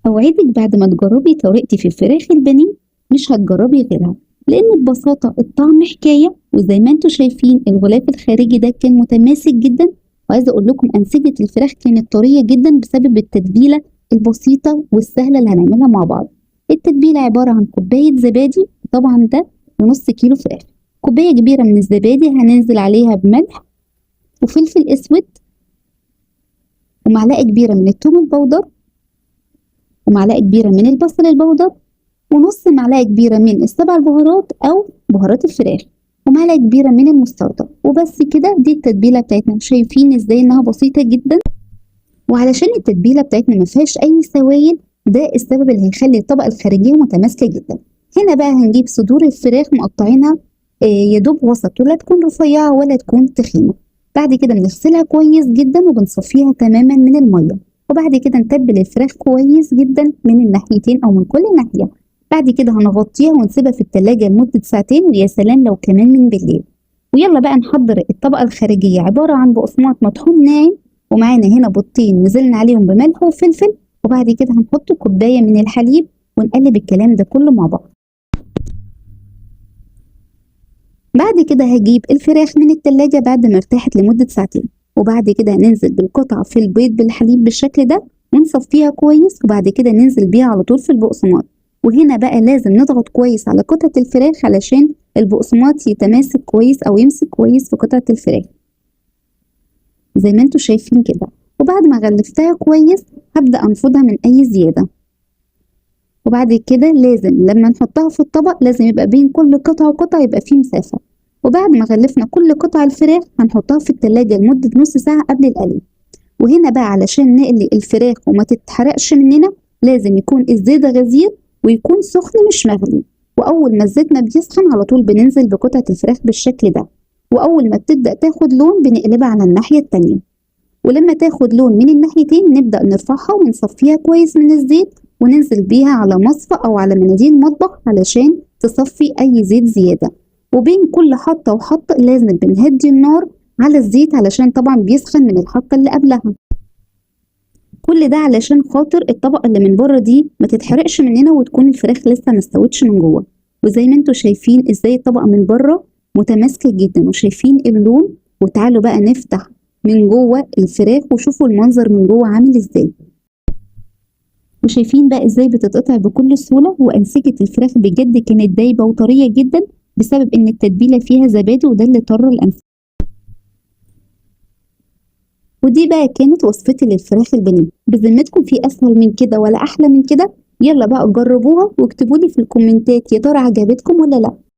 أوعدك بعد ما تجربي طريقتي في الفراخ البانيه مش هتجربي غيرها، لأن ببساطة الطعم حكاية. وزي ما انتوا شايفين الغلاف الخارجي ده كان متماسك جدا، وعايزة أقول لكم أنسجة الفراخ كانت طرية جدا بسبب التتبيلة البسيطة والسهلة اللي هنعملها مع بعض. التتبيلة عبارة عن كوباية زبادي، طبعا ده ونص كيلو فراخ. كوباية كبيرة من الزبادي هننزل عليها بملح وفلفل أسود، ومعلقة كبيرة من الثوم البودر، ومعلقة كبيرة من البصل البودر، ونص معلقة كبيرة من السبع البهارات أو بهارات الفراخ، ومعلقة كبيرة من المستردة. وبس كده، دي التتبيلة بتاعتنا. شايفين ازاي انها بسيطة جدا؟ وعلشان التتبيلة بتاعتنا ما فيهاش أي سوائل، ده السبب اللي هيخلي الطبقة الخارجية متماسكة جدا. هنا بقى هنجيب صدور الفراخ مقطعينها يا دوب وسط، ولا تكون رفيعة ولا تكون تخينة. بعد كده بنغسلها كويس جدا وبنصفيها تماما من المية. وبعد كده نتبل الفراخ كويس جدا من الناحيتين أو من كل ناحية. بعد كده هنغطيها ونسيبها في التلاجة لمدة ساعتين، ويا سلام لو كمان من بالليل. ويلا بقى نحضر الطبقة الخارجية. عبارة عن بقسماط مطحون ناعم، ومعانا هنا بيضتين نزلنا عليهم بملح وفلفل، وبعد كده هنحط كوباية من الحليب ونقلب الكلام ده كله مع بعض. بعد كده هجيب الفراخ من التلاجة بعد ما ارتاحت لمدة ساعتين، وبعد كده هننزل بالقطعة في البيض بالحليب بالشكل ده ونصفيها كويس، وبعد كده ننزل بيها على طول في البقسماط. وهنا بقى لازم نضغط كويس على قطعة الفراخ علشان البقسماط يتماسك كويس أو يمسك كويس في قطعة الفراخ زي ما انتوا شايفين كده. وبعد ما غلفتها كويس هبدأ أنفضها من أي زيادة. وبعد كده لازم لما نحطها في الطبق لازم يبقى بين كل قطعة وقطعة يبقى فيه مسافة. وبعد ما غلفنا كل قطع الفراخ هنحطها في التلاجة لمدة نص ساعة قبل القلي. وهنا بقى علشان نقلي الفراخ وما تتحرقش مننا لازم يكون الزيت غزير ويكون سخن مش مغلي. وأول ما الزيت ما بيسخن على طول بننزل بقطعة الفراخ بالشكل ده، وأول ما بتبدأ تاخد لون بنقلبها على الناحية التانية. ولما تاخد لون من الناحيتين نبدأ نرفعها ونصفيها كويس من الزيت، وننزل بيها على مصفى أو على مناديل مطبخ علشان تصفي أي زيت زيادة. وبين كل حطة وحطة لازم بنهدي النار على الزيت علشان طبعا بيسخن من الحطة اللي قبلها. كل ده علشان خاطر الطبقة اللي من بره دي ما تتحرقش مننا وتكون الفراخ لسه ما استوتش من جوه. وزي ما انتوا شايفين ازاي الطبقة من بره متماسكة جدا وشايفين اللون. وتعالوا بقى نفتح من جوه الفراخ وشوفوا المنظر من جوه عامل ازاي. وشايفين بقى ازاي بتتقطع بكل سهولة، وأنسجة الفراخ بجد كانت دايبة وطرية جدا بسبب ان التتبيلة فيها زبادي، وده اللي طر الأنسجة. ودي بقى كانت وصفتي للفراخ البانيه. بذمتكم في اسهل من كده ولا احلى من كده؟ يلا بقى جربوها واكتبوا لي في الكومنتات يا ترى عجبتكم ولا لا.